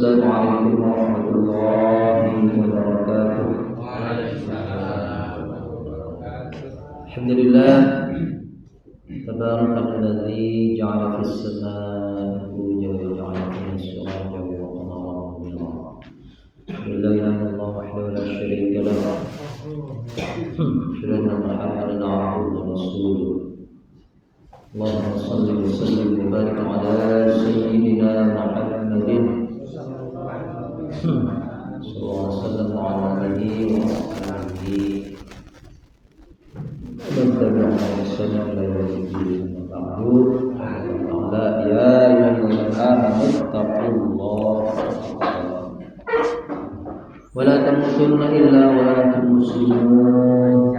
Assalamualaikum warahmatullahi wabarakatuh. Alhamdulillah, tabarakalladzi ja'ala fis samaa'i burujan wa ja'ala fiha sirajan wa qamaran munira. La ilaha illallah wahdahu la syarika lahu. Asyhadu anna Muhammadan 'abduhu wa rasuluh. Allahumma shalli wa sallim wa barik ala sayyidina Muhammadin sallallahu alaihi wasallam wa ala alihi wa sahbihi wa tabi'ahum bi ihsan ila yaumil din. Ya ayyuhallazina amanu taqullaha wa la tamutunna illa wa antum muslimun.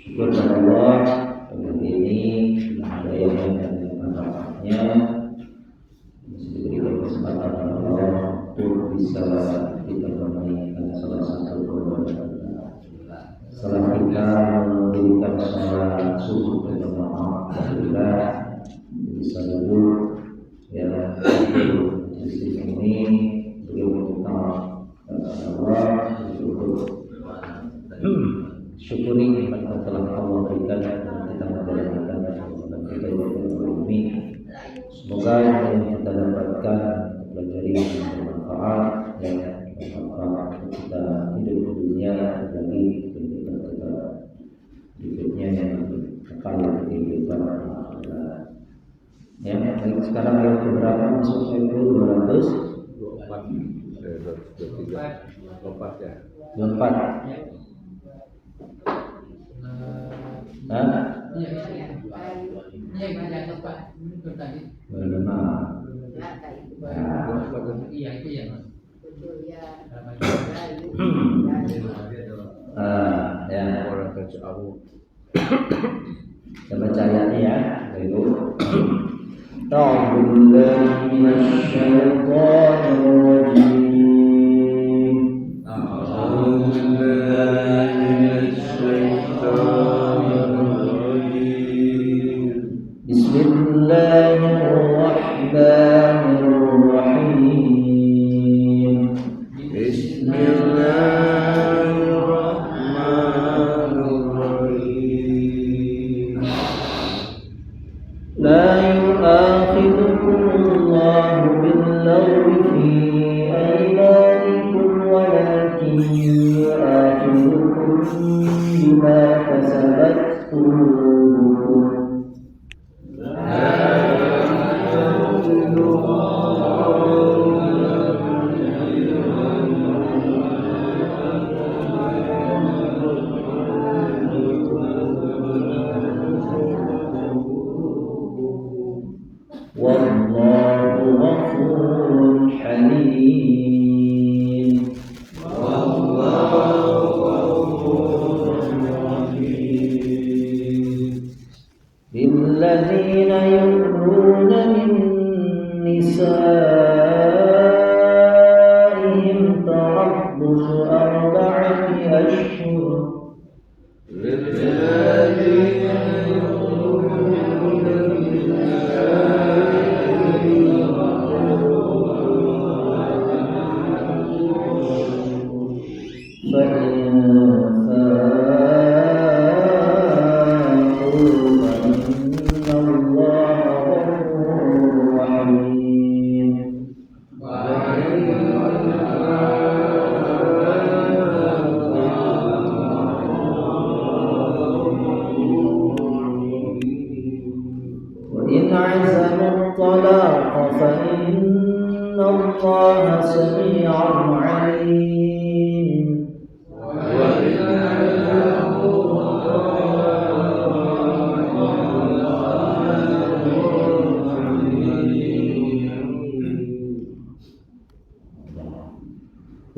Syukur kepada Allah, pagi ini ada yang manfaatnya, diberikan kesempatan Allah untuk bisa kita menunaikan salah satu kewajiban. Setelah kita mendirikan salat subuh berjamaah, alhamdulillah bisa dulu ya di ini beliau minta Allah syukuri nikmat yang telah Allah berikan dan kita menjalankan dan kita ini. Semoga yang kita dapatkan pelajari yang bermanfaat dan bermanfaat untuk kita hidup di dunia lagi kehidupan kita hidupnya yang kekal kehidupan akhirat. Ya, sekarang yang berapa masuk ke 224 ya. 24. Kita baca ayatnya ya. Baik. A'udzubillahi minasyaitonir rajim. A'udzubillahi minasyaitonir rajim. Bismillahirrahmanirrahim. Bismillahirrahmanirrahim. La yu'akhidhukumullahu bil-lagwi fi aymanikum walakin yu'akhidhukum bima kasabat qulubukum. Wallahu ghafurun halim. Wallahu ghafurun halim. Lilladzina yu'minuna min nisa'ihim tarabbusu arba'ati ashhur.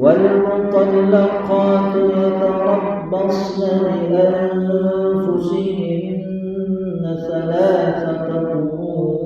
والمطلقات يتربصن بأنفسهن ثلاثة قروء.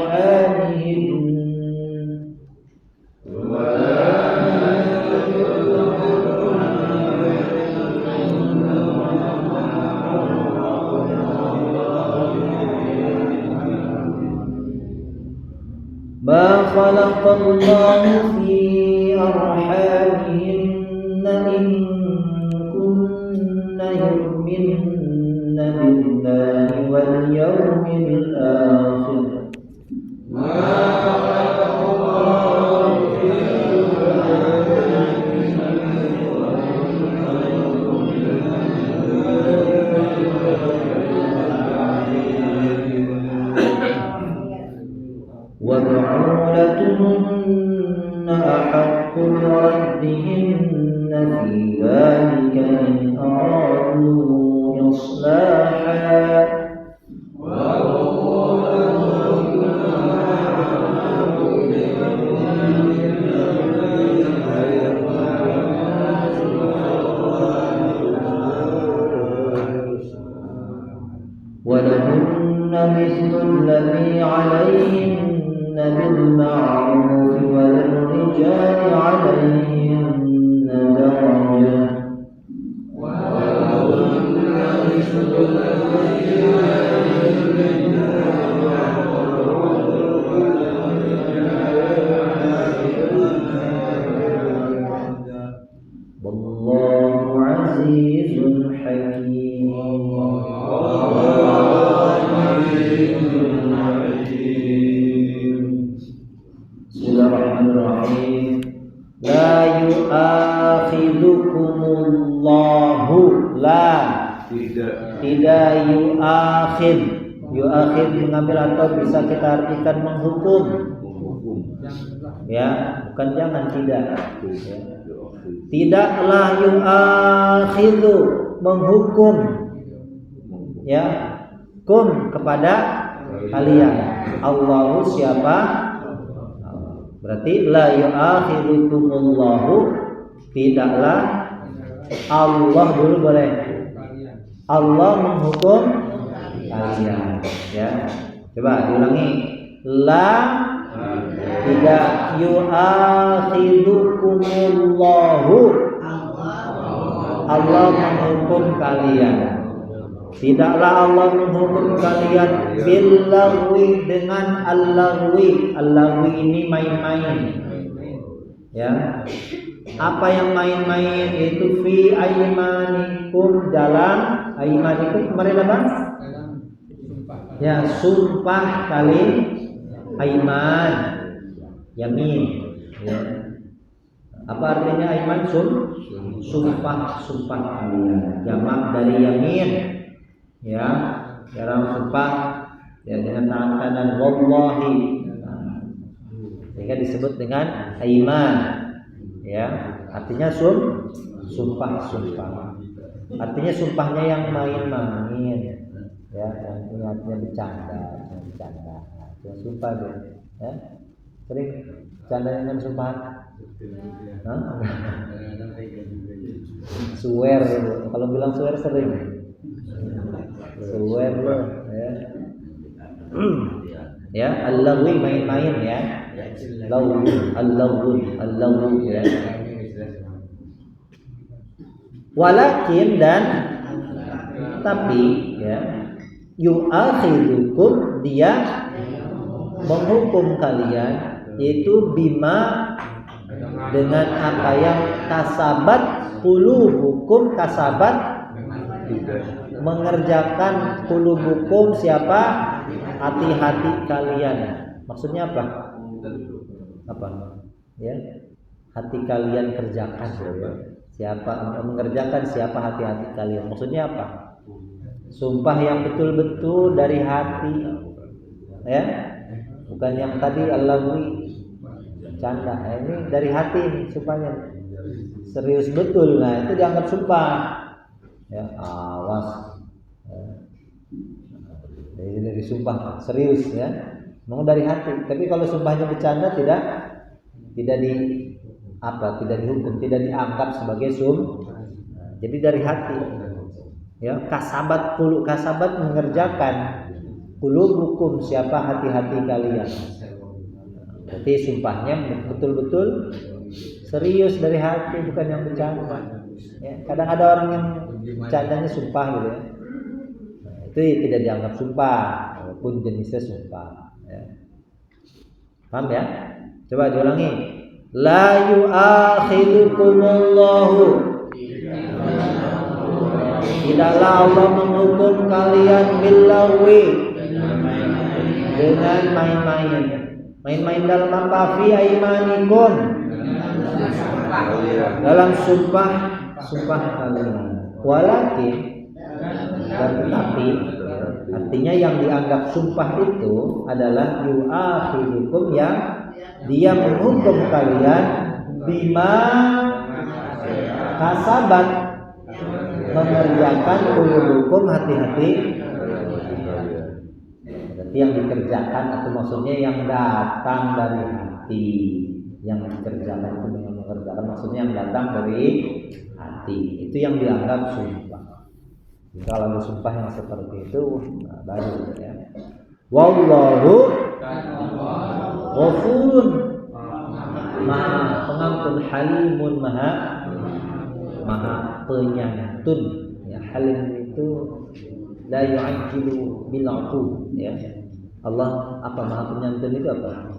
أرحامهن ما خلق الله في أرحامهن إن كن يؤمن بالله واليوم الآخر وبعولتهن أحق بردهن في ذلك إن أرادوا إصلاحا ولهن مثل الذي عليهن بالمعروف وللرجال عليهن درجة والله عزيز حكيم Bismillahirrahmanirrahim. La yu'akhidhukumullahu la tidak yu'akhid. Yu'akhid mengambil atau bisa kita artikan menghukum. Ya, bukan jangan tidak. Ya. Tidaklah yu'akhidhu menghukum. Ya, kum kepada kalian. Allahu siapa? Berarti la yu'akhidhukumullahu tidaklah Allah dulu boleh. Allah menghukum kalian. Ya. Coba diulangi. La tidak yu'akhidhukumullahu Allah menghukum kalian. Tidaklah Allah menghukum kalian bil-lagwi dengan al-lagwi. Al-lagwi ini main-main. Ya. Apa yang main-main itu fi aymanikum dalam aymanikum kemarin apa? Ya, sumpah kali ayman. Yamin. Ya. Apa artinya ayman? Sumpah kalian. Jamak dari yamin. Ya, dalam sumpah ya dengan tangan kanan wallahi. Sehingga disebut dengan aiman. Ya, artinya sumpah. Artinya sumpahnya yang main-main. Ya, yang artinya bercanda. Ya, sumpah deh. Ya. Sering bercanda dengan sumpah. Swear. Kalau bilang swear sering. Swear loh, ya. Ya, al-lagwi main-main ya. Al-lagwi ya. Walakin dan tapi ya, yu'akhidukum dia menghukum kalian yaitu bima dengan apa yang kasabat qulubukum kasabat mengerjakan qulubukum siapa hati-hati kalian. Maksudnya apa? Ya, hati kalian kerjakan. Siapa mengerjakan siapa hati-hati kalian. Maksudnya apa? Sumpah yang betul-betul dari hati. Ya. Bukan yang tadi al-lagwi canda. Ini dari hati sumpahnya. Serius betul. Nah, itu dianggap sumpah. Ya, awas. Dari sumpah serius ya. Mau dari hati. Tapi kalau sumpahnya bercanda tidak dihukum, tidak dianggap sebagai Jadi dari hati. Ya, kasabat mengerjakan. qulubukum, siapa hati-hati kalian. Berarti sumpahnya betul-betul serius dari hati, bukan yang bercanda. Ya, kadang ada orang yang bercandanya sumpah gitu ya. Nah, itu tidak dianggap sumpah, walaupun jenisnya sumpah. Ya. Paham ya? Coba diulangi. La yu'akhidukumullahu, tidaklah Allah menghukum kalian billahi, dengan main-main. Main-main dalam apa? Fi aimanikum, dalam sumpah kalian. Walakin, dan tetapi, artinya yang dianggap sumpah itu adalah yu'akhidukum, yang dia menghukum kalian bima kasabat, mengerjakan qulubukum, hati-hati. Berarti yang dikerjakan, atau maksudnya yang datang dari hati. Yang dikerjakan itu yang mengerjakan, maksudnya yang datang dari hati. Itu yang dianggap sumpah. Kalau ada sumpah yang seperti itu, nah, baru ya. Wallahu ghafurun, maha pengampun, halimun, maha penyantun. Ya, halim itu la yu'ajjilu bil 'uqub ya. Allah apa maha penyantun itu apa?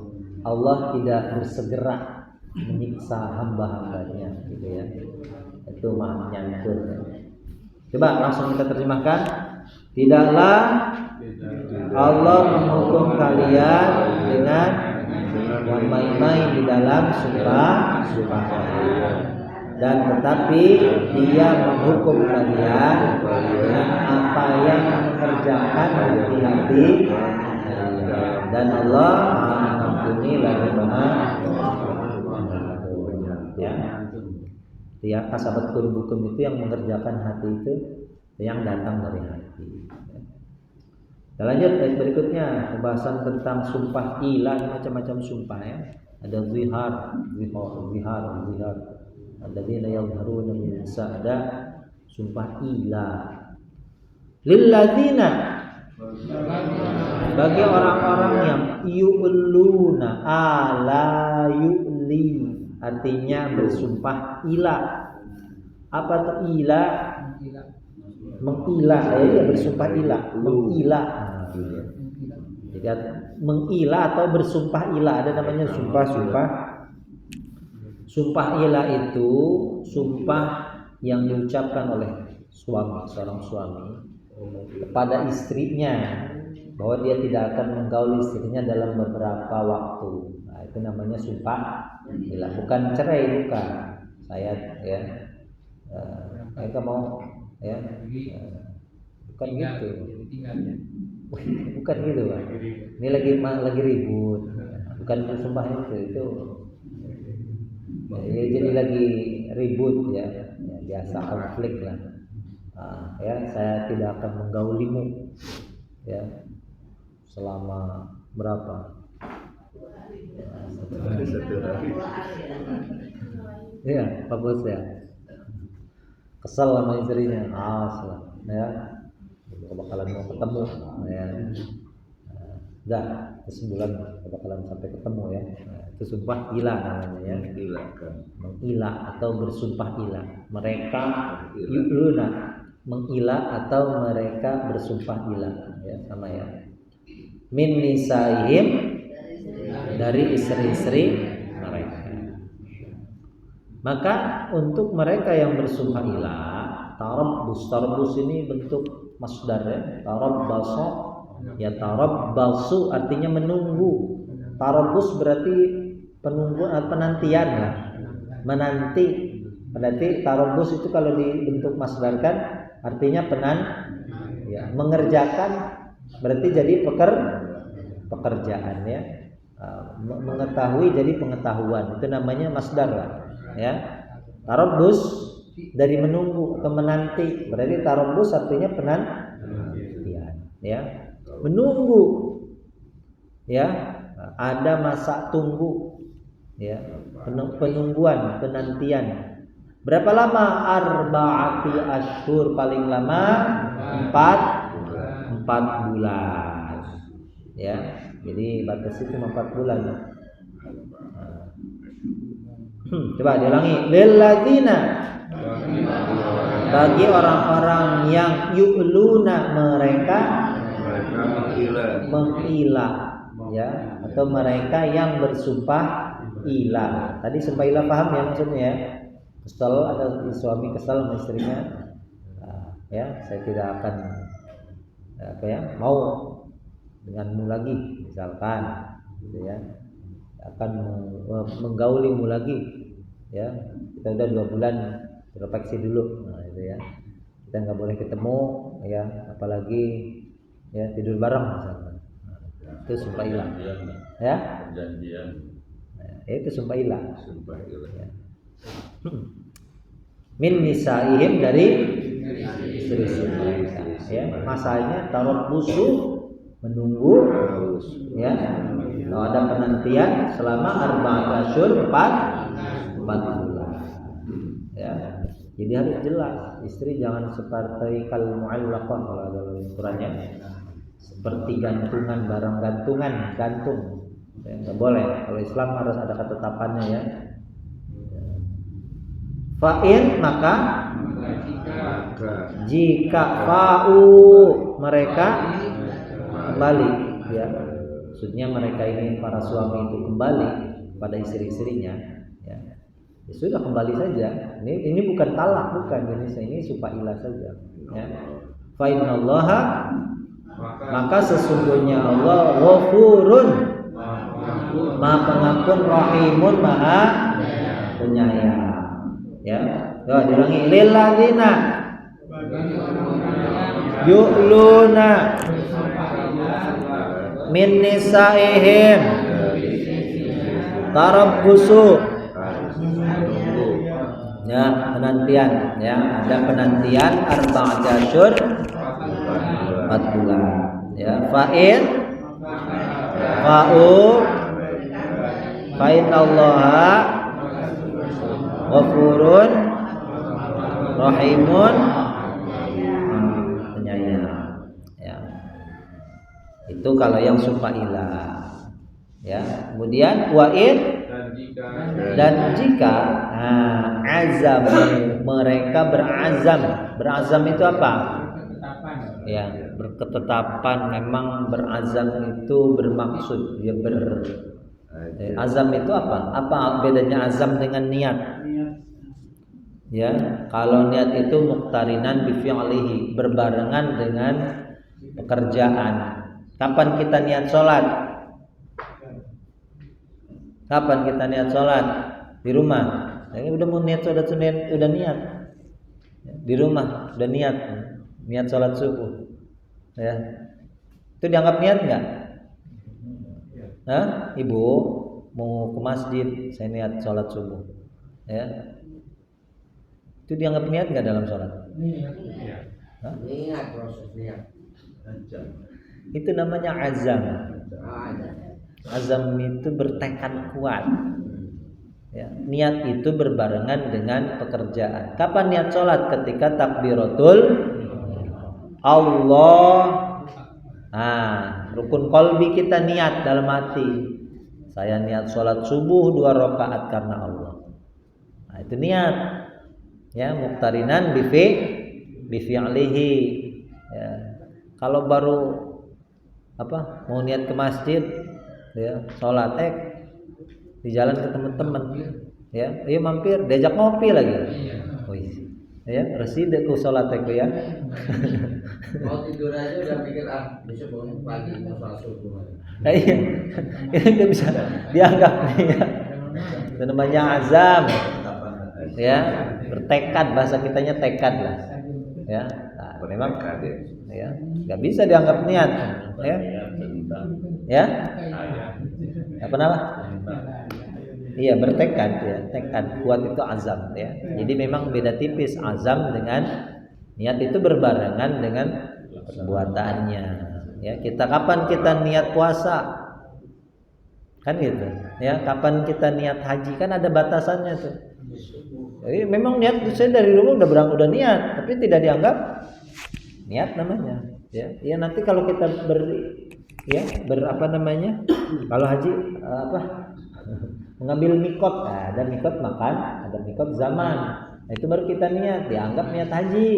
Allah tidak bersegera menyiksa hamba-hambanya gitu ya. Itu maha penyantun. Coba langsung kita terjemahkan. Tidaklah Allah menghukum kalian dengan main-main di dalam sumpah, dan tetapi Dia menghukum kalian dengan apa yang mengerjakan hati-hati, dan Allah Maha Mengampuni lagi Maha ya. Ya, kasabat qulubukum itu yang mengerjakan hati, itu yang datang dari hati. Kita lanjut ayat berikutnya, pembahasan tentang sumpah ilah, macam-macam sumpah ya. Ada zihar. Alladzina yadhharuna min sa'da, sumpah ilah. Lilladzina, bagi orang-orang yang yu'luna, ala yu'li, artinya bersumpah ilah. Apa itu ilah? Mengilah, ya, bersumpah ilah, mengilah. Jadi mengilah atau bersumpah ilah, ada namanya sumpah. Sumpah ilah itu sumpah yang diucapkan oleh seorang suami kepada istrinya bahwa dia tidak akan menggauli istrinya dalam beberapa waktu. Nah, itu namanya sumpah ilah, bukan cerai, bukan. Saya ya, mereka mau ya, bukan gitu. Bukan gitu, Pak. Ini lagi ribut. Bukan sumpah itu. Ya, jadi lagi ribut ya, biasa konflik lah. Nah, ya, saya tidak akan menggaulimu ya selama berapa? Iya, Pak Bos ya. Kesal sama istrinya, lah ya. Bakalan mau ketemu ya. Udah sebulan bakalan sampai ketemu ya. Nah, itu sumpah ilah namanya ya. Mengilah atau bersumpah ilah. Mereka yu'luna, mengilah atau mereka bersumpah ilah ya, sama ya. Min nisaihim, dari istri-istri mereka. Maka untuk mereka yang bersumpah ilah, tarabbus ini bentuk masdar ya. Tarabbasu, ya tarabbasu artinya menunggu. Tarabbus berarti penunggu, penantian lah. Menanti. Berarti tarabbus itu kalau dibentuk masdarkan artinya ya, mengerjakan, berarti jadi pekerjaan ya. Mengetahui jadi pengetahuan, itu namanya masdar lah ya. Tarabbus dari menunggu atau menanti, berarti tarabbus artinya penantian ya, menunggu ya, ada masa tunggu ya, penungguan, penantian. Berapa lama? Arba'ati asyhur, paling lama 4 bulan ya. Jadi batasnya cuma 4 bulan. Coba diulangi. Lilladzina, bagi orang-orang yang yu'luna, mereka menghila, ya, atau mereka yang bersumpah ilah. Tadi sumpah ilah paham ya maksudnya ya? Kesel, ada suami kesel sama istrinya, ya, saya tidak akan mau denganmu lagi, misalkan, gitu ya, akan menggaulimu lagi, ya, kita udah 2 bulan refleksi dulu, gitu ya, kita nggak boleh ketemu, ya, apalagi ya tidur bareng misalkan, itu sumpah ilah, ya, itu sumpah ilah. Ya. Min nisaihim, dari istri-istri mereka, ya, masanya tarabbusu, menunggu, ya, kalau ada penantian selama 4 asyhur, 4 bulan, ya. Jadi harus jelas, istri jangan seperti kal mu'allaqah kalau ada ukurannya, seperti gantungan, barang gantung, ya, nggak boleh. Kalau Islam harus ada ketetapannya, ya. Fa'in, maka jika fa'u, mereka kembali, ya, maksudnya mereka ini para suami itu kembali pada istri-istrinya, ya, ya sudah, kembali saja. Ini bukan talak, bukan, ini sumpah ilah saja, ya. Fa innallaha, maka sesungguhnya Allah ghafurun, Maha Pengampun, Rahimun, Maha Penyayang, ya. Coba diulangi. Lilladzina yu'luna min nisaihim tarabbusu, ya, penantian, ya, ada penantian 4 asyhur, 4 bulan, ya. Fa'in fa'u fa'inallaha ghafurun rahimun penyayang, ya. Itu kalau yang sumpah ilah, ya. Kemudian wa'in, dan jika azam, mereka berazam itu apa? Ya, berketetapan. Memang berazam itu bermaksud, ya, azam itu apa? Apa bedanya azam dengan niat? Ya, kalau niat itu muqtarinan bi fi'lihi, berbarengan dengan pekerjaan. Kapan kita niat sholat? Kapan kita niat sholat? Di rumah. Ini udah mau niat sholat Senin, udah niat. Di rumah udah niat sholat subuh. Ya, itu dianggap niat nggak? Hah? Ibu mau ke masjid, saya niat sholat subuh, ya, itu dianggap niat nggak dalam sholat? Niat, proses niat. Itu namanya azam. Azam itu bertekad kuat, ya. Niat itu berbarengan dengan pekerjaan. Kapan niat sholat? Ketika takbiratul Allah. Rukun qalbi kita niat dalam hati. Saya niat sholat subuh 2 rakaat karena Allah. Itu niat, ya, muqtarinan bi fi'lihi, ya. Kalau baru mau niat ke masjid, ya, sholat di jalan ketemu teman, ya, ayo mampir, diajak ngopi lagi. Ya, reside ku sholat ya. Mau tidur aja udah mikir besok bangun pagi mau sholat subuh. Iya, itu bisa dianggap nih, ya. Itu namanya azam, ya, bertekad, bahasa kitanya tekad lah, ya. Nah, memang, ya, nggak bisa dianggap niat, ya. Apa nama? Iya, bertekad, ya, tekad kuat itu azam, ya. Jadi memang beda tipis azam dengan niat, itu berbarengan dengan perbuatannya, ya. Kapan kita niat puasa? Kan gitu, ya. Kapan kita niat haji? Kan ada batasannya tuh. Jadi memang niat saya dari rumah udah niat, tapi tidak dianggap niat namanya, ya. Ya, nanti kalau kita ya berapa namanya? Kalau haji mengambil mikot. Nah, ada mikot makan, ada mikot zaman. Nah, itu baru kita niat, dianggap niat haji.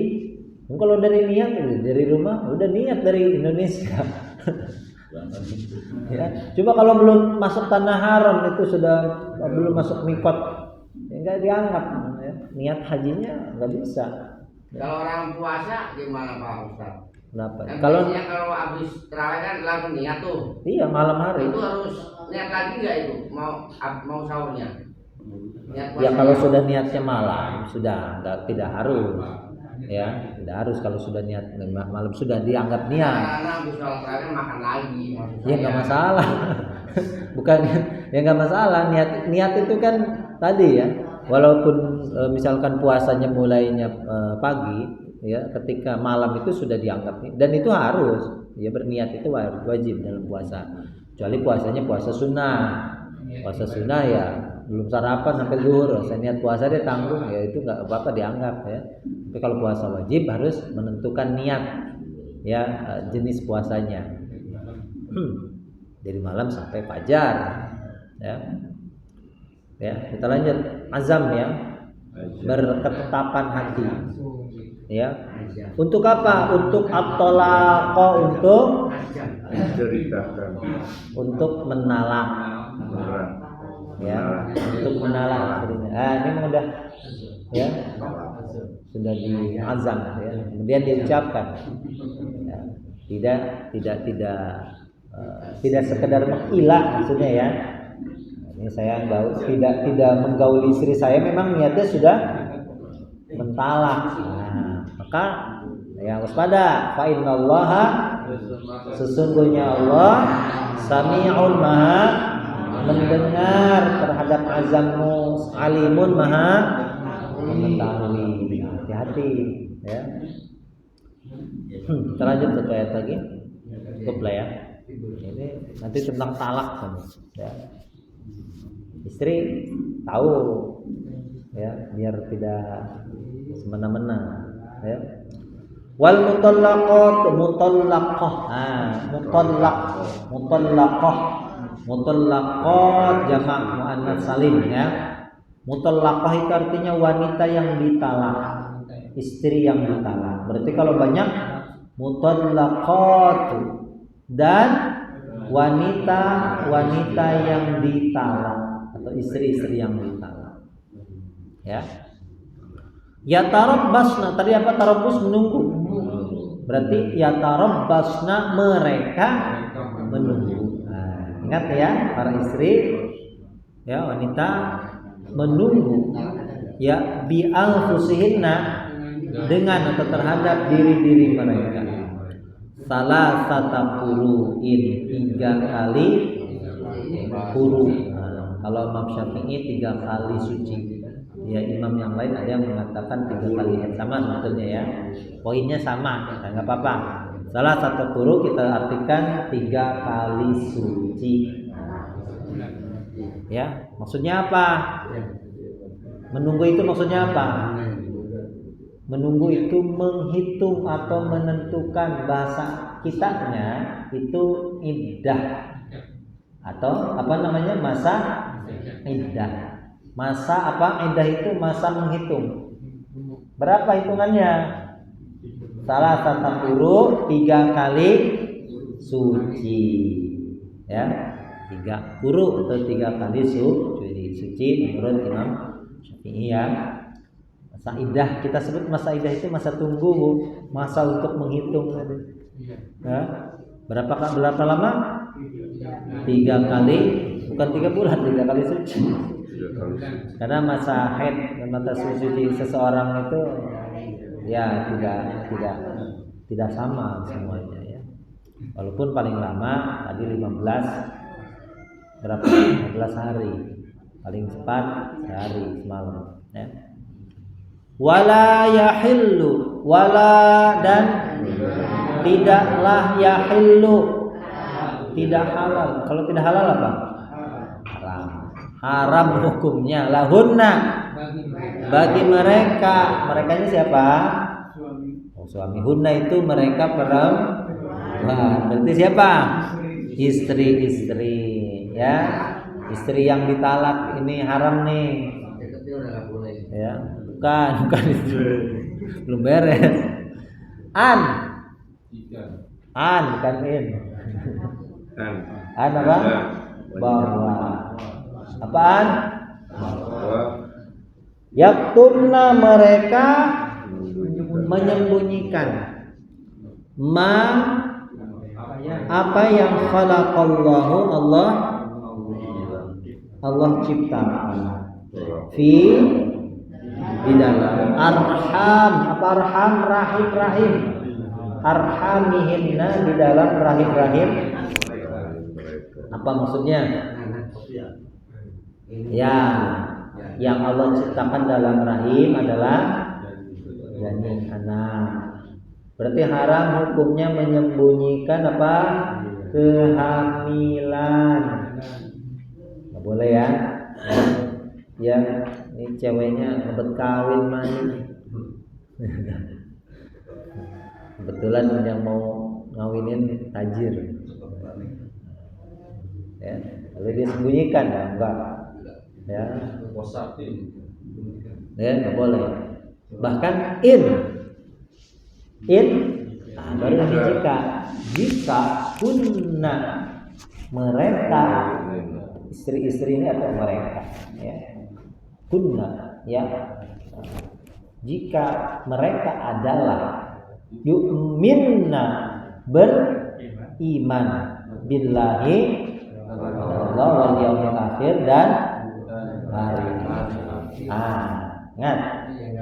Kalau dari niat dari rumah udah niat dari Indonesia. Ya, coba kalau belum masuk tanah haram itu sudah belum masuk mikot, ya nggak dianggap ya. Niat hajinya nggak bisa. Kalau orang puasa gimana Pak Ustaz? Kenapa? Kan Kalau habis terawih kan langsung niat tuh. iya malam hari. Itu harus niat lagi nggak itu? Mau sahurnya? Ya kalau sudah niatnya malam sudah tidak harus. Ya, tidak harus kalau sudah niat malam sudah dianggap niat. Karena habis sholat terawih makan lagi. Ya nggak masalah. Bukan ya nggak masalah niat itu kan tadi ya. Walaupun misalkan puasanya mulainya pagi, ya ketika malam itu sudah dianggap dan itu harus ya berniat itu wajib dalam puasa. Kecuali puasanya puasa sunnah. Puasa sunnah ya belum sarapan sampai zuhur, saya niat puasa dia tanggung ya itu nggak apa-apa dianggap ya. Tapi kalau puasa wajib harus menentukan niat ya jenis puasanya. Dari malam sampai fajar ya. Ya, kita lanjut azam ya. Berketetapan hati. Ya. Untuk apa? Untuk at-talaqah, untuk menalak. Ya, untuk menalak. Ini udah ya. Sudah diazam ya. Kemudian diucapkan. Ya. Tidak sekedar mengilah maksudnya ya. Ini saya tidak menggauli istri saya, memang niatnya sudah mentalak. Nah, maka ya waspada, fa innallaha, sesungguhnya Allah sami'un, maha mendengar terhadap azammu, alimun, maha mengetahui. Hati-hati ya. Kita lanjut satu ayat lagi. Cukup lah ya. Ini nanti tentang talak kan ya. Istri tahu ya biar tidak semena-mena ya. Wal mutallaqah jamak muannats salim ya. Mutallaqah itu artinya wanita yang ditalak, istri yang ditalak. Berarti kalau banyak mutallaqat dan wanita yang ditalak atau istri-istri yang ditalak. Ya. Ya tarabbasna, tadi apa tarabbus menunggu. Berarti ya tarabbasna mereka menunggu. Nah, ingat ya para istri ya wanita menunggu ya bi anfusihinna dengan atau terhadap diri-diri mereka. Salah satapuruin 3 kali puru. Nah, kalau Imam Syafi'i 3 kali suci. Ya imam yang lain ada yang mengatakan 3 kali sama sebetulnya ya. Poinnya sama, nah, nggak apa-apa. Salah satu puru kita artikan 3 kali suci. Ya, maksudnya apa? Menunggu itu maksudnya apa? Menunggu itu menghitung atau menentukan, bahasa kitanya itu iddah atau apa namanya masa iddah. Masa apa? Iddah itu masa menghitung. Berapa hitungannya? Salah satu 3 kali suci. Ya, 3 puru atau 3 kali suci menurut Imam Syafi'i ya. Masa iddah kita sebut masa iddah itu masa tunggu, masa untuk menghitung tadi. Ya. Berapa lama? 3 kali, bukan 3 bulan, 3 kali suci. Karena masa haid dan masa suci seseorang itu ya tidak sama semuanya ya. Walaupun paling lama tadi 15 hari, paling cepat sehari semalam ya. Wala yahillu, wala dan tidaklah yahillu, tidak halal. Kalau tidak halal apa? Haram. Haram hukumnya lahunna, bagi mereka. Merekanya siapa? Suami. Hunna itu mereka perempuan. Berarti siapa? istri-istri ya. Istri yang ditalak ini haram nih. Deketnya udah nggak boleh. Ya, bukan itu. Belum beres. An bukan in. An apa? Bahwa. Apaan? Yaktumna mereka menyembunyikan apa yang khalaqallahu Allah ciptakan di dalam arham. Apa arham? Rahim arhamihinna, di dalam rahim apa maksudnya? Ya, yang Allah ciptakan dalam rahim adalah janin anak. Berarti haram hukumnya menyembunyikan apa? Kehamilan. Nggak boleh ya. Ya, ini ceweknya ngebet kawin mah. Kebetulan yang mau ngawinin tajir. Ya, lalu dia sembunyikan ya, enggak. Ya, nggak boleh. Bahkan in baru ini jika kunna mereka istri-istri ini atau mereka ya kunna ya, jika mereka adalah yu'minna beriman billahi Allah wal yaumil akhir dan hari. Ingat,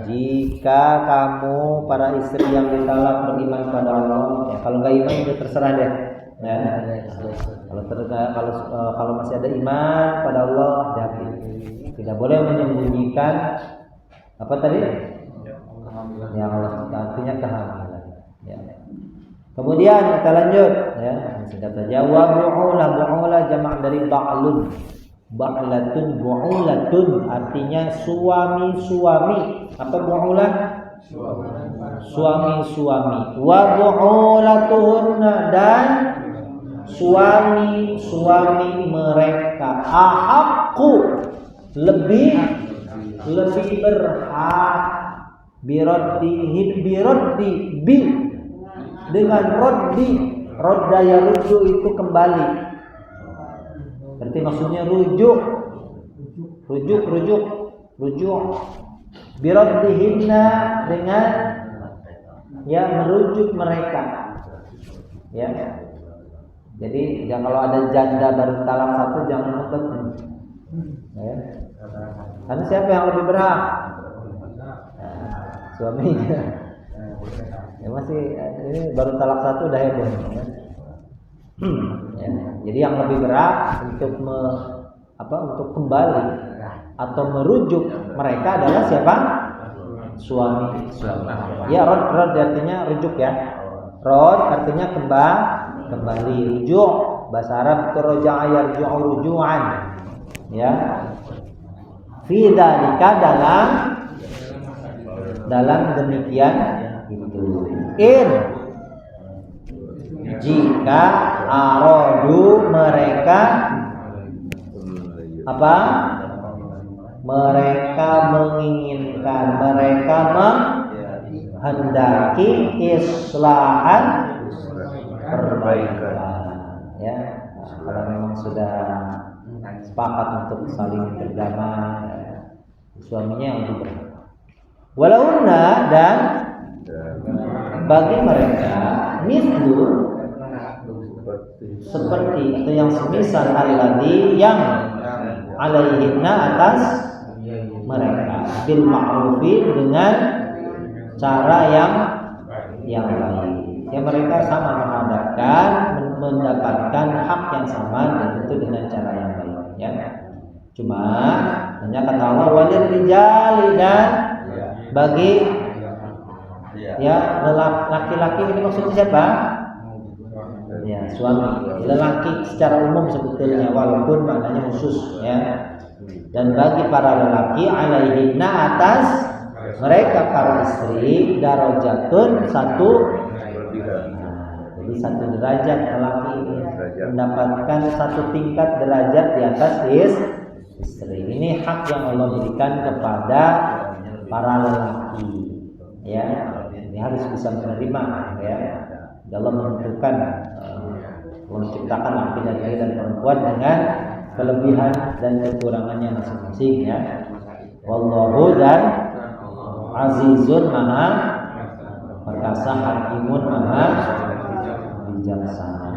jika kamu para istri yang ditalak beriman pada Allah, ya, kalau nggak iman itu terserah deh. Ya. Kalau masih ada iman pada Allah, hati. Tidak boleh menyembunyikan apa tadi? Yang Allah artinya kehamilan. Ya. Kemudian kita lanjut, ya. Singkat saja. Wa bu'ula jamak dari ba'lun. Ba'latun bu'ulatun artinya suami-suami. Apa bu'ulah? Suami-suami. Wa bu'ulatuhunna dan suami-suami mereka ahaqqu lebih berhak biroddi dengan rodda yaruddu itu kembali. Berarti maksudnya rujuk biraddihinna dengan ya merujuk mereka ya. Jadi jangan kalau ada janda baru talak satu jangan ngebet ya. Karena siapa yang lebih berhak? Suaminya. Ya masih ini baru talak satu udah heboh ya. Ya, jadi yang lebih berhak untuk untuk kembali atau merujuk mereka adalah siapa? Suami. Ya, rod artinya rujuk ya. Rod artinya kembali, rujuk. Bahasa Arab itu raja'a yarju'u ruju'an. Ya. Fi dzalika dalam demikian itu. Jika arodu mereka apa? Mereka menginginkan, mereka menghendaki islahan perbaikan. Ya, kalau memang sudah sepakat untuk saling berdamai, suaminya yang lebih berhak. Walaupun dan bagi mereka mithlu seperti atau yang semisal alladzi yang alaihinna atas mereka bil ma'rufi dengan cara yang baik. Ya mereka sama mendapatkan hak yang sama dan tentu dengan cara yang baik ya. Cuma hanya kata Allah walil rijali dan bagi ya laki-laki ini maksudnya siapa? Ya suami, lelaki secara umum sebetulnya walaupun maknanya khusus ya. Dan bagi para lelaki alaihinna atas mereka para istri darajatun satu. Jadi satu derajat lelaki ini mendapatkan satu tingkat derajat di atas istri. Ini hak yang Allah berikan kepada para lelaki, ya. Ini harus bisa menerima, ya. Allah menentukan, menciptakan laki-laki dan perempuan dengan kelebihan dan kekurangannya masing-masing, ya. Wallahu dan azizun maha perkasa, hakimun maha bijaksana.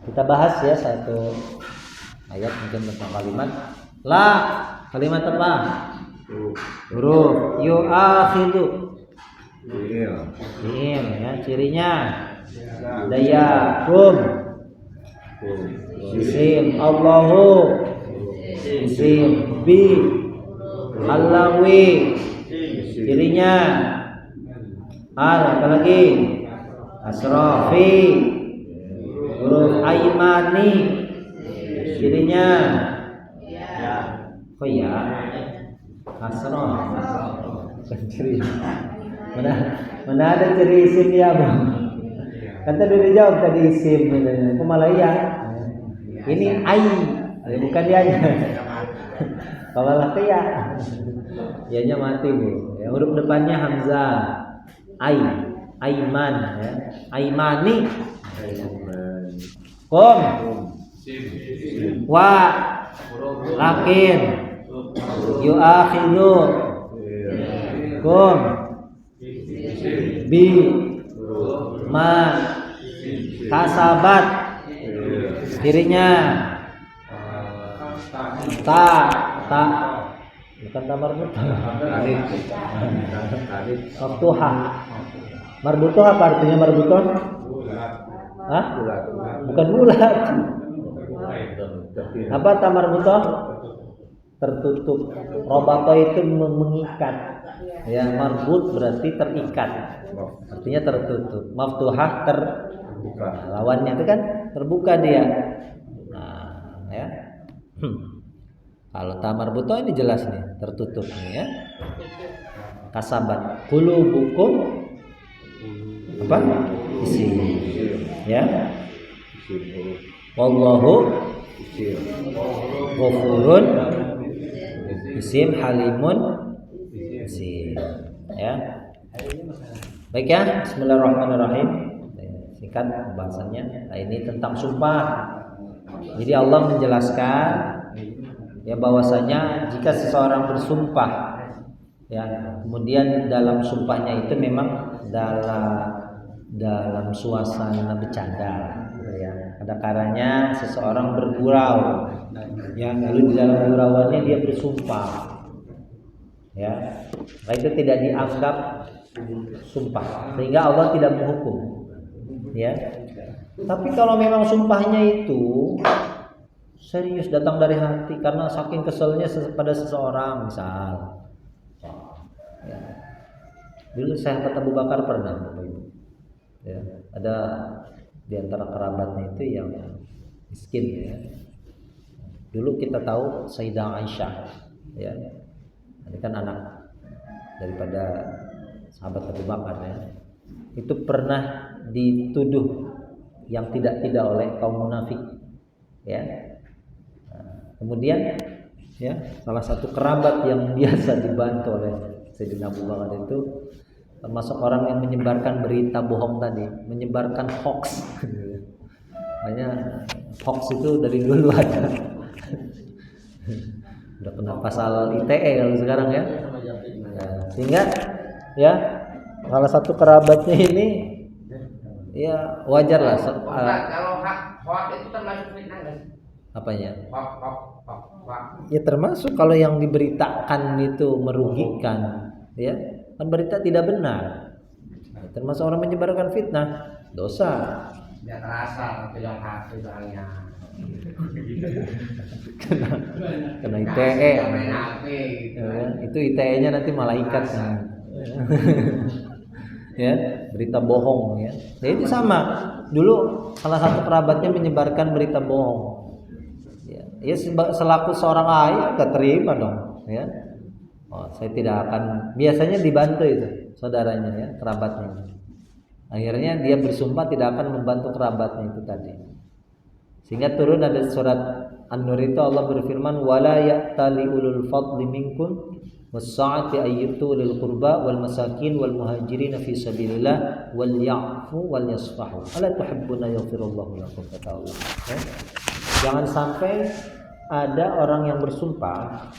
Kita bahas ya satu ayat mungkin tentang kalimat la, kalimat apa? Huruf yu'akhidu. Ya, cirinya daya kum isim Allahu isim bi Allawi, cirinya al, apalagi asrafi, huruf aimani, cirinya kok ya asrof, ciri mana ada ciri isim ya bang? Kan tadi udah jawab tadi isim, kok malah ya? Ini ai, bukan dia nya. Kalau laki ya, ianya mati bu. Ya, huruf depannya hamzah, ai, aiman, ya, aimani, kom, wa, lakin, yu'akhidu, kom, bi, ma, kasabat, cirinya ta, bukan ta marbutoh. Maftuhah. Marbutoh apa artinya marbutoh? Hah? Bukan bulat. Apa ta marbutoh? Tertutup. Robato itu mengikat. Ya, marbut berarti terikat. Artinya tertutup. Maftuhah terbuka. Lawannya itu kan terbuka dia. Nah, ya. Kalau tamar buto ini jelas nih, tertutup nih, ya. Kasabat qulubukum apa? Isim, ya. Wallahu ghafurun isim, halimun isim, ya. Baik ya, bismillahirrahmanirrahim. Singkat pembahasannya. Nah, ini tentang sumpah. Jadi Allah menjelaskan ya bahwasanya jika seseorang bersumpah, ya kemudian dalam sumpahnya itu memang dalam suasana bercanda, ya. Ada kalanya seseorang bergurau, ya, lalu di dalam gurauannya dia bersumpah, ya, nah, itu tidak dianggap sumpah sehingga Allah tidak menghukum, ya. Tapi kalau memang sumpahnya itu serius, datang dari hati karena saking keselnya pada seseorang, misal, ya. Dulu sahabat Abu Bakar pernah, ya, ada di antara kerabatnya itu yang miskin, ya. Dulu kita tahu Sayyidah Aisyah, ya, ini kan anak daripada sahabat Abu Bakar, ya, itu pernah dituduh yang tidak oleh kaum munafik, ya. Kemudian, ya, salah satu kerabat yang biasa dibantu oleh Sayyidina Abu Bakar itu termasuk orang yang menyebarkan berita bohong tadi, menyebarkan hoax. Makanya hoax itu dari dulu ada. Udah kena pasal ITE kalau sekarang, ya. Nah, sehingga ya salah satu kerabatnya ini ya wajar lah. Kalau hoax itu termasuk fitnah nggak sih? Apanya? Hoax. Ya termasuk kalau yang diberitakan itu merugikan, ya kan berita tidak benar. Termasuk orang menyebarkan fitnah, dosa. Ya terasa bilang hati soalnya. Kena ITE. Ya, itu ITE-nya nanti malaikat. Ya, berita bohong, ya. Ya itu sama. Dulu salah satu kerabatnya menyebarkan berita bohong. Ya selaku seorang ayah gak terima dong, ya. Oh, saya tidak akan, biasanya dibantu itu saudaranya, ya, kerabatnya. Akhirnya dia bersumpah tidak akan membantu kerabatnya itu tadi. Sehingga turun ada surat An-Nur itu Allah berfirman wala ya'tali ulul fadli minkum was-sa'ati ayyutu lil qurba wal masakin wal muhajirin fi sabilillah wal ya'fu wal yasfahu ala tuhibbuna yaghfirullahu lakum kata Allah. Jangan sampai ada orang yang bersumpah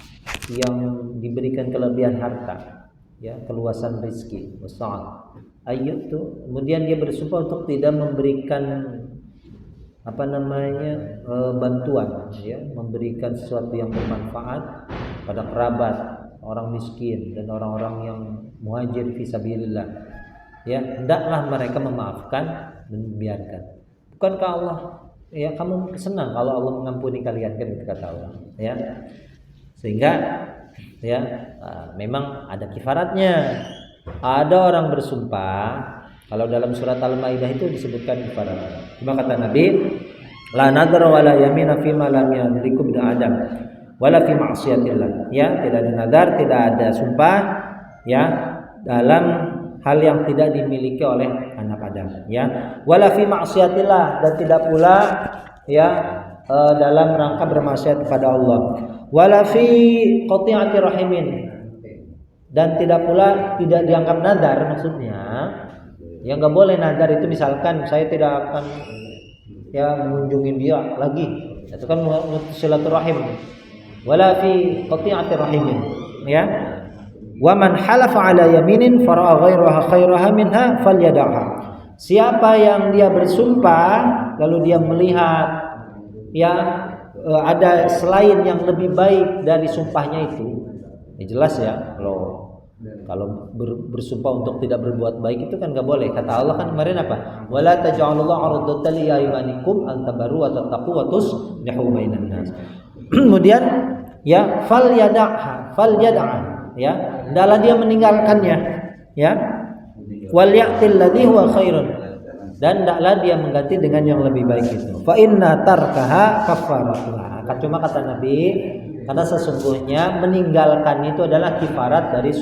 yang diberikan kelebihan harta, ya, keluasan rezeki, was-sa'at. Ayyutu, kemudian dia bersumpah untuk tidak memberikan bantuan, ya, memberikan sesuatu yang bermanfaat pada kerabat, orang miskin dan orang-orang yang muhajir fisabilillah. Ya, hendaklah mereka memaafkan dan membiarkan. Bukankah Allah, ya, kamu senang kalau Allah mengampuni kalian, kan itu kata Allah, ya. Sehingga ya memang ada kifaratnya. Ada orang bersumpah. Kalau dalam surat Al-Maidah itu disebutkan kifarat. Cuma kata Nabi, la nadra wala yamina fi ma lam yamliku bin adam wala fi ma'siyatillah. Ya, tidak ada nadar, tidak ada sumpah, ya, dalam hal yang tidak dimiliki oleh anak Adam, ya. Wala fi ma'siyatillah, dan tidak pula, ya, dalam rangka bermaksiat kepada Allah. Wala fi qati'ati rahimin, dan tidak pula tidak dianggap nadar, maksudnya ya nggak boleh nadar itu misalkan saya tidak akan, ya, mengunjungi dia lagi, itu kan silaturahim. Wala fi qati'ati rahimin, ya. Wa man halafa ala yaminin fara'a ghairaha khairaha minha falyada'ha. Siapa yang dia bersumpah lalu dia melihat, ya, ada selain yang lebih baik dari sumpahnya itu, ya jelas ya, kalau bersumpah untuk tidak berbuat baik itu kan nggak boleh. Kata Allah kan kemarin apa? Wala taj'alullaha 'urdatan li aymanikum an tabarru wa tattaqu wa tuslihu bainan nas. Kemudian, ya, falyada'ha, ya, hendaklah dia meninggalkannya, ya. Wal ya'til ladzi huwa khairun, dan hendaklah dia mengganti dengan yang lebih baik itu. Fa inna tarkaha kafaratuha. Cuma kata Nabi, karena sesungguhnya meninggalkan itu adalah kifarat dari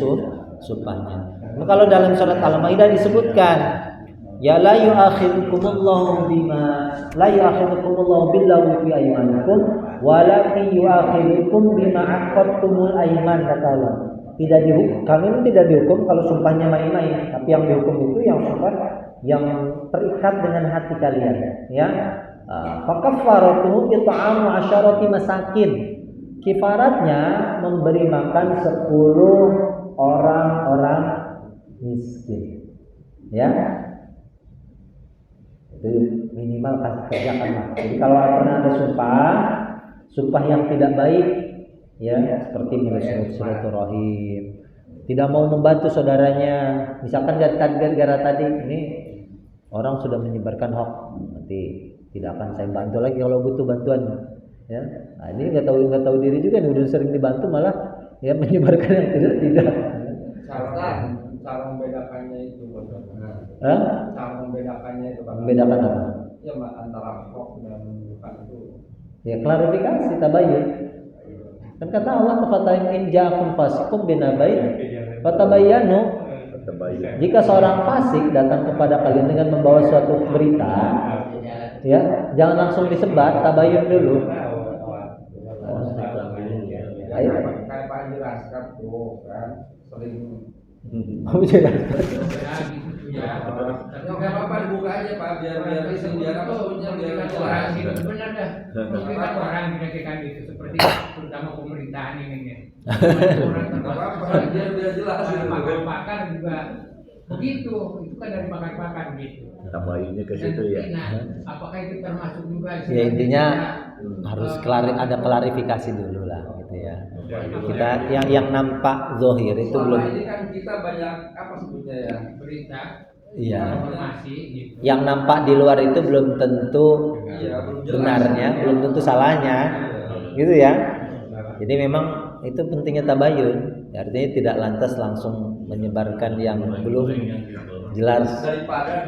sumpahnya. Nah, kalau dalam surat Al-Maidah disebutkan, ya la yu'akhidukumullahu billahi fi aymanikum walakin yu'akhidukum bima aqadtumul ayman, kata Allah. Tidak dihukum, kami tidak dihukum kalau sumpahnya main-main, tapi yang dihukum itu yang sumpah yang terikat dengan hati kalian, ya. Fa kaffaratuhu it'amu 'asharati masakin. Kifaratnya memberi makan 10 orang-orang miskin, ya. Itu minimal kerjakan. Jadi kalau pernah ada sumpah yang tidak baik, ya, seperti menyebut silaturahim, tidak mau membantu saudaranya, misalkan gara-gara tadi ini orang sudah menyebarkan hoax, nanti tidak akan saya bantu lagi kalau butuh bantuan, ya. Nah, ini nggak tahu diri juga nih, udah sering dibantu malah, ya, menyebarkan yang tidak. Cara membedakannya itu, cara membedakannya itu, membedakan apa? Ya, antara hoax dan bukan itu. Ya, klarifikasi, tabayyun. Kan kata Allah, "Fatain in ja'akum fasiqun binabain fatabayyanu." Jika seorang fasik datang kepada kalian dengan membawa suatu berita, ya, jangan langsung disebar, tabayyun dulu. Ayo. Kayak Pak jelaskan tuh kan sering. Oh, jelaskan. Ya. Tapi enggak apa-apa dibuka aja Pak, biar isin, biar maksudnya biar jelas. Benar dah. Kita orang dikatakan itu seperti terutama pemerintahan ini nih. Orang biar jelas. Pakar juga begitu, itu kan dari pakar-pakar gitu. Tabayunnya ke situ, ya. Apakah itu termasuk juga? Ya, intinya harus ada klarifikasi dulu lah, gitu ya. Kita yang nampak zahir itu belum. Ini kan kita banyak apa sebutnya, ya, berita, iya, informasi gitu. Yang nampak di luar itu belum tentu benarnya, belum tentu salahnya, gitu ya. Jadi memang itu pentingnya tabayun, artinya tidak lantas langsung menyebarkan yang belum jelas. Daripada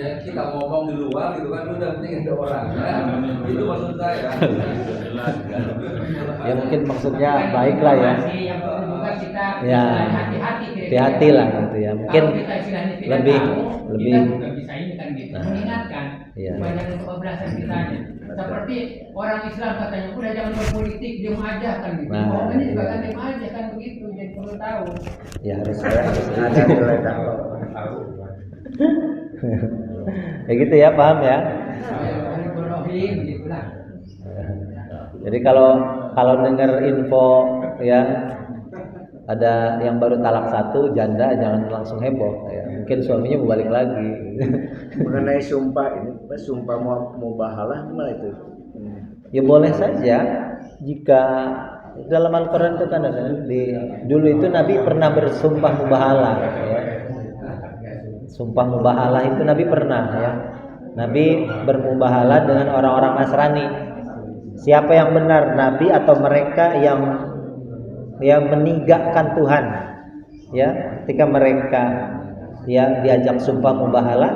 kita ngomong di luar gitu kan, udah penting ada orangnya. Itu maksud saya. Ya mungkin maksudnya baiklah ya. Yang perlu juga kita hati-hati hati-hati lah gitu ya. Mungkin kalau kita istilahnya tidak lebih tahu, lebih kita juga bisa ini kan gitu, Nah, mengingatkan iya. banyak kebablasan kitanya. Seperti orang Islam katanya, udah jangan berpolitik, dia aja kan gitu. Nah, Oh, ini juga iya. kan dia aja kan begitu, jadi perlu tahu. Ya harus ada nilai dakwah. ya gitu ya, paham ya. Yang berrohim gitulah. Jadi kalau dengar info ya ada yang baru talak 1 janda, jangan langsung heboh ya. Mungkin suaminya mau balik lagi. Mengenai sumpah ini, sumpah mau bahalah gimana itu? Ya boleh saja jika dalam Al-Quran itu kan ada dulu itu Nabi pernah bersumpah mubahalah ya. Sumpah mubahalah itu Nabi pernah ya. Nabi bermubahalah dengan orang-orang Nasrani. Siapa yang benar, Nabi atau mereka yang meninggalkan Tuhan? Ya, ketika mereka yang diajak sumpah mubahalah,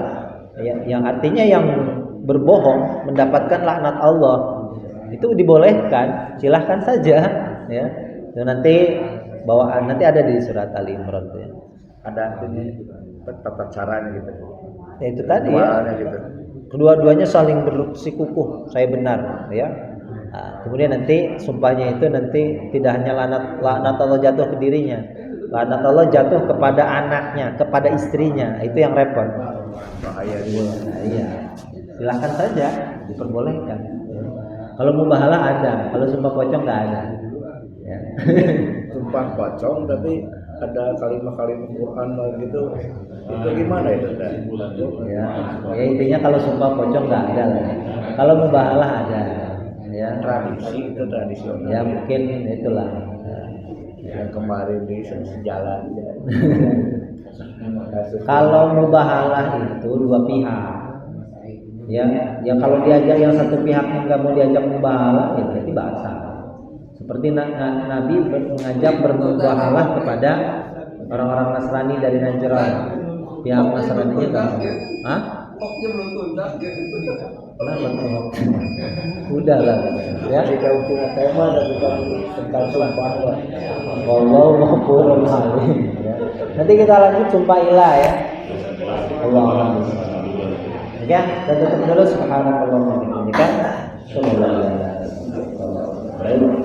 ya, yang artinya yang berbohong mendapatkan laknat Allah, itu dibolehkan, silahkan saja, ya. Dan nanti bawaan nanti ada di surat Ali Imran ya. Ada artinya tata caranya gitu. Ya itu tadi ya. Gitu. Kedua-duanya saling bersikukuh, saya benar, ya. Nah, kemudian nanti sumpahnya itu nanti tidak hanya laknat Allah jatuh ke dirinya, laknat Allah jatuh kepada anaknya, kepada istrinya, itu yang repot. Bahaya Nah, iya, silahkan saja, diperbolehkan. Ya. Kalau mubahalah ada, kalau sumpah pocong nggak ada. Ya. Sumpah pocong tapi ada kalimat-kalimat Quran gitu. Itu gimana itu? Ya intinya kalau sumpah pocong nggak ada lah. Kalau mubahalah ada. Ya. Tradisi itu tradisional. Ya mungkin itulah. Yang kemarin di sejalan. Kalau mubahalah itu dua pihak. Ya kalau diajak yang satu pihak nggak mau diajak mubahalah, ya berarti batal. Seperti Nabi mengajak bermubahalah kepada orang-orang Nasrani dari Najran. Pihak Nasraninya nggak mau. Hah? Koknya belum tuntas gitu. Kenapa? Udah lah. Ya. Jika punya tema dan bukan tentang sumpah. Allah maupun halim. Ya. Nanti kita lanjut sumpah ilah ya. Allah. Ya, dan tutup dulu subhanallah wa bihamdika. Sallallahu alaihi wasallam.